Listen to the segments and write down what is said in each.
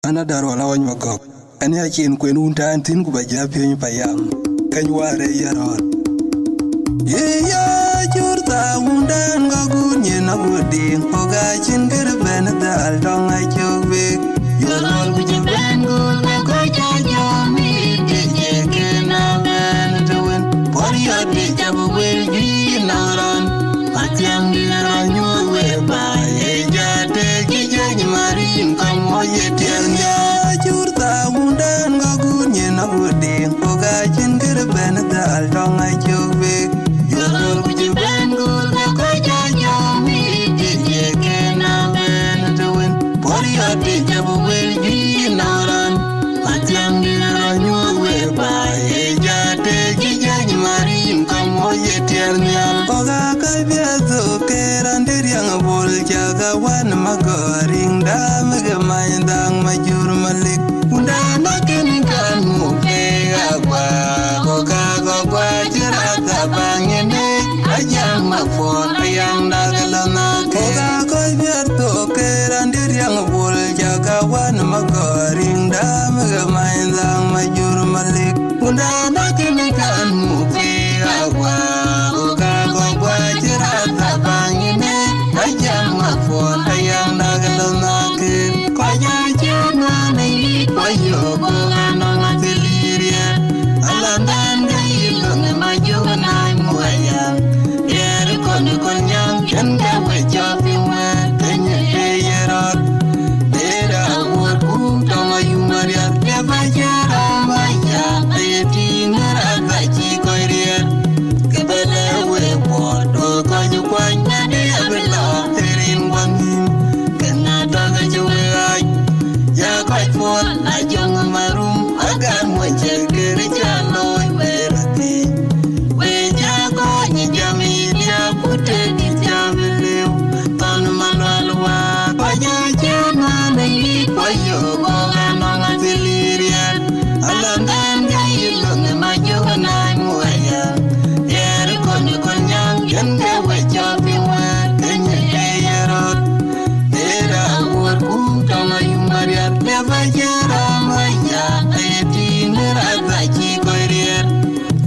ana daro la wany makok ani akin kwen unta antin ku baja piny payam kany ware yarot ya jurta undan gagunye na budin ogachin gerben dal dong achobe yorol bujiben gul ko jajo mi de kena ben twen por yo de jabu wel gi naran atyam dira nyuwe ba e jate gi jani marin kamo yeternya jurta undan gagunye na budin ogachin gerben dal dong achobe yorol bujiben gul ko jajo mi de kena ben twen por yo de jabu wel gi naran atyam dira nyuwe ba e jate gi jani marin kamo yeternya oga kabiezo kerandiriang bol jaga wan magoring dam gemaindang majur malik undana kenikan muke agwa oga gogwa jirata bangene ajang mafon yang dagalana oga kabiezo kerandiriang bol jaga wan magoring dam gemaindang majur malik undana kenikan muke agwa yang nagalana ke kaya jana nei payo bana ngatilia alandan gailong majuna muaya yer kon yang kenda wejapi ma tenya yerot dera urku tama yumaria lebajara maya ayati ngara ji koiria kebele we bodo kanyu kwanya dia bela ajong marum agar muncul kerjaan berarti wejago ni jamilia putih di jamileu tan manalwa paya jana nei payo nong atiliria alangan gailong majuna muaya yer kon yang kende wejapi wa kenya yerot era urku tama yumaria lebajara maya ayati neraga ji koirier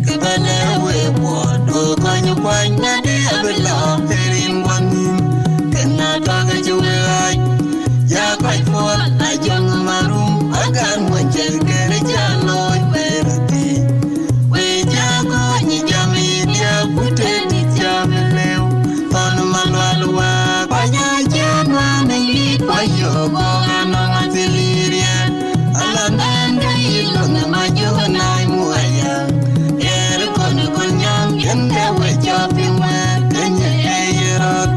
kebale we bodo kanyu kwanya dia bela terin wanim kena daga juwe ya kai for ajong marum agar muncul kerjaan loy berarti we jago ni jamilia putih di jamileu ton malwalwa paya jana nei payo nong atiliria alandan gailong majuna muaya yer kon yang kende wejapi ma kenya yerot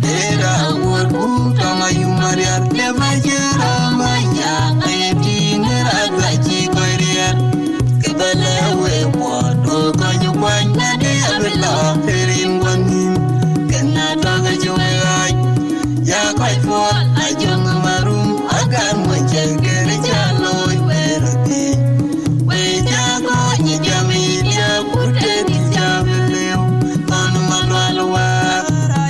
dera urku tama yumaria lebajara maya ayati ngaraga ji koiria kebele we bodo kanyu kwanya dia bela terin wanim kena daga juwe ya kai for ajong marum agar muncul kerjaan loy berarti wejago ni jamilia putih di jamileu tan malwalwa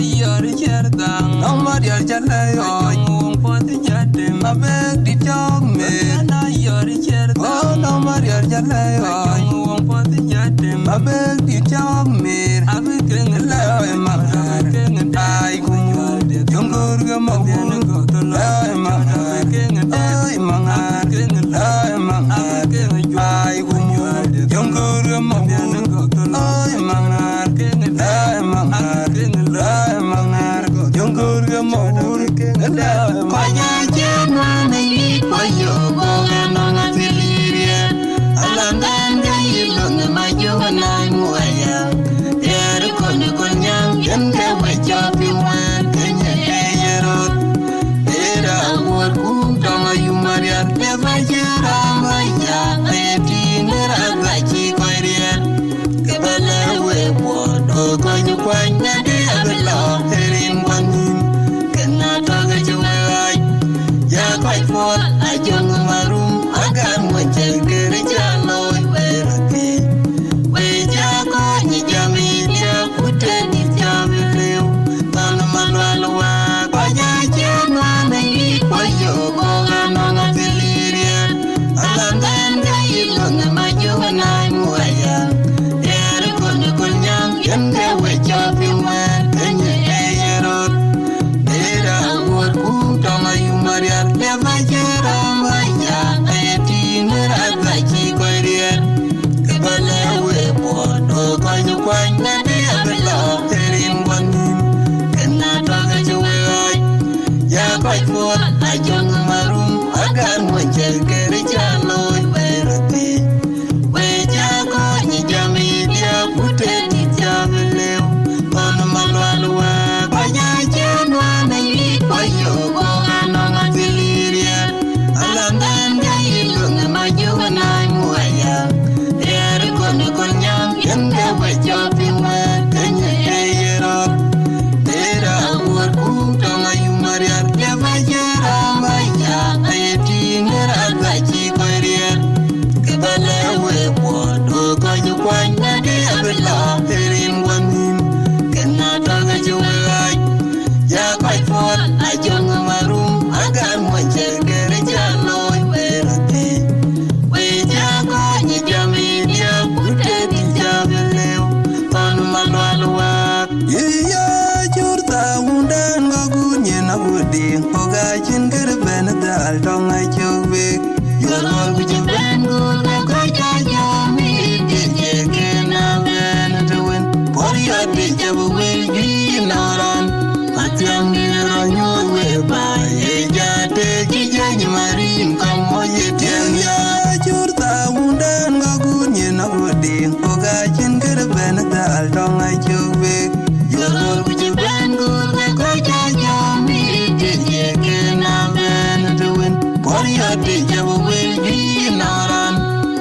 yor jerdang nomor yor jalayo ngum poti jadem abek di jogme na yor jerdang nomor yor jalayo ngum poti jadem abek di jogme abek ngelayo mahar ai kunyu jonggur gamabun ai mahar ai mahar ai mahar ai kunyu jonggur gamabun ai mahar ai mahar ai mahar jonggur gamabun kaya jana nei payo bana ngatilia alangan gailong majuna muaya yer kon yang kende wejapi ma kenya yerot dera urku tama yumaria lebajara maya ayati neraga ji koiria kebele we bodo kanyu kwanya dia bela terin wanim kena daga juwe ya kai for ajong marum agar muncul kerjaan loy berarti wejago ni jamilia putih di jamileu tan malwalwa paya jana nei payo nong atili jabu we naran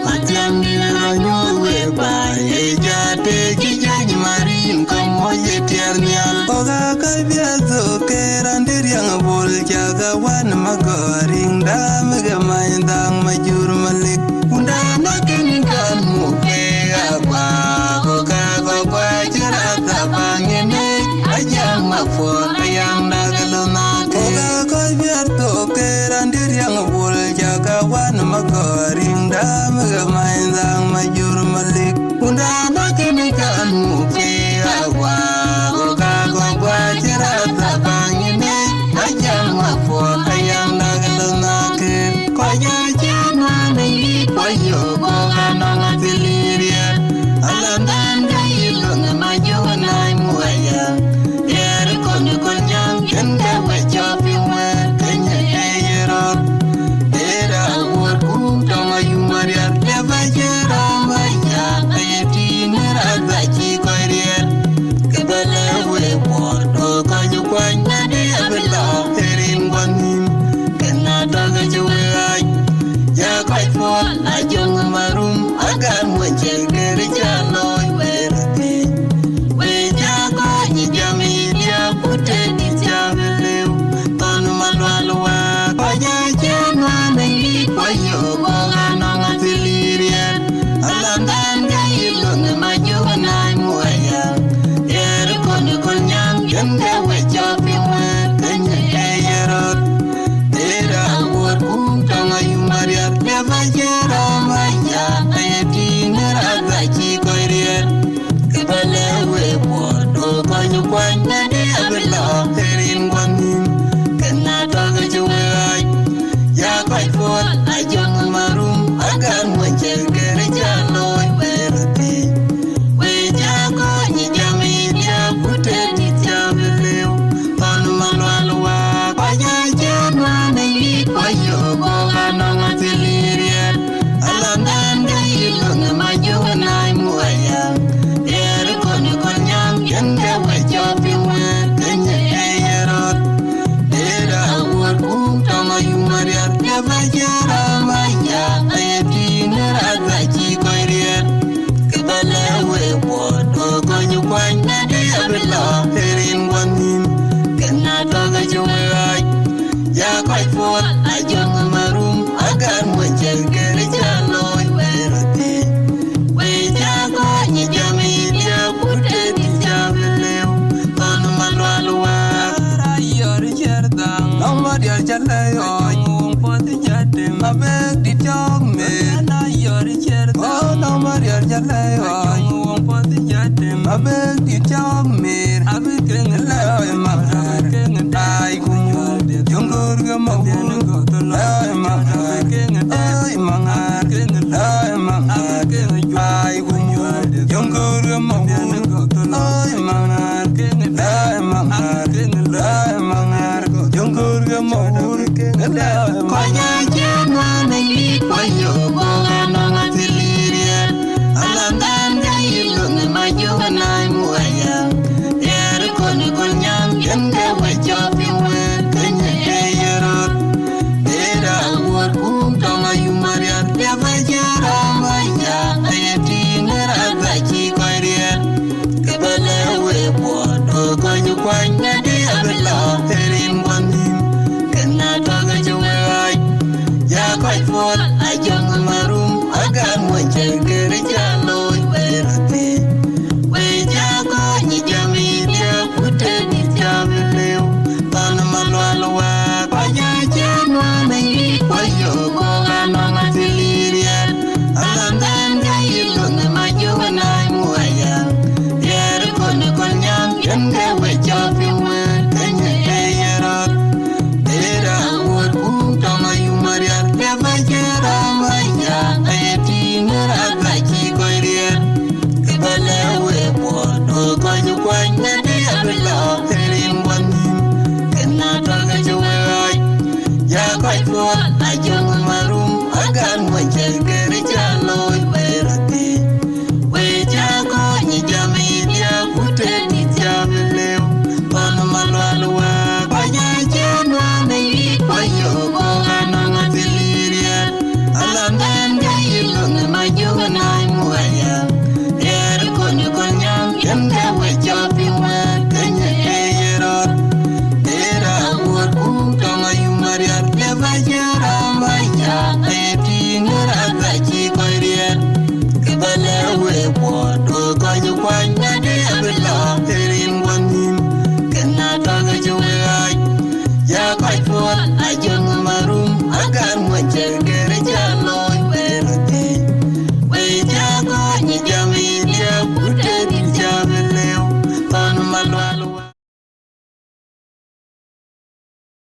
Matiam dira nyowe ba ye jate kijani marin komo ye tiernial Oga kabia zoke randiriang bol jaga wan magoring damga maindang majur malik Undana kinikan muke apa Oga gogwa jirata bangene Ajang mafo ayang dagalona Oga kabia zoke randiriang bol jaga wan magoring damga maindang majur malik Undana kinikan muke apa Oga gogwa jirata bangene Ajang mafo ayang dagalona Koya jana ni koyo boga nonga tiliria Alandan gailung majuan ay muaya Yeri konyo konyang kenda wajopi mwe Kenya eyerot Era awar kutama yumariar Leba jera maya Ayeti neraza chikoirier Kebele we bordo konyo kwanya Dia bela herin kwanim Kena taga juwe ay Ya quite for a young maroon, I got one check, Jaloy, where a day. Where Jago, Yamilia, put it, Javel, Tonumalua, Paya Jana, they for you, Bogan on a Tiliria. Alandan, Gailun, my you and I'm Moya. Ericon, Conyan, and there were chopping with Kenya. Never get on my yard, I think I keep quiet. Kibale we want, oh, can you point that they have a law? They're in one. Can I talk at you? Yeah, quite full. I jump in my room. I got one check, get a jalo, where a day. We jago, you jam in ya, put it, it's your blue. On my walk, I jam on the lead for you, go on a Tiliria. Alandan gailung majuan ay muaya. Ere konyo konyang kenda wajopi mwe Kenya eyerot. Era awar kutama yumariar Leba jera maya Ayeti neraza chikoirier Kibale we bodo konyo kwanya Dia bela herin wanim Kena toga juwe ay Ya quite full, I jump my room, I got one check, get a jaloy, where a day. We jago, you jammy, ya put it in Javel, on my Malua, you're a jerdang, nobody are jalayo, for the jadim, I beg the dog me, you're a jerdang, oh, nobody are jalayo, for the jadim, I beg the dog me, I begin a lawyer, my heart, I go. Jungur gamau, ay mangar, ay mangar, ay mangar, ay gunyo. Jungur gamau, ay mangar, ay mangar, ay mangar. Jungur gamau, koya jana ni koyo boga nonga tiliria. Alandan gailung majuan ay muaya. Ere kono konyang kende wajopi mwe. Never get on my yard, I think I keep quiet. Kibale we want, oh, can you find that they have a law? They're in one. Can I talk at you? Yeah, quite full. I jump in my room, I got one check, get a job.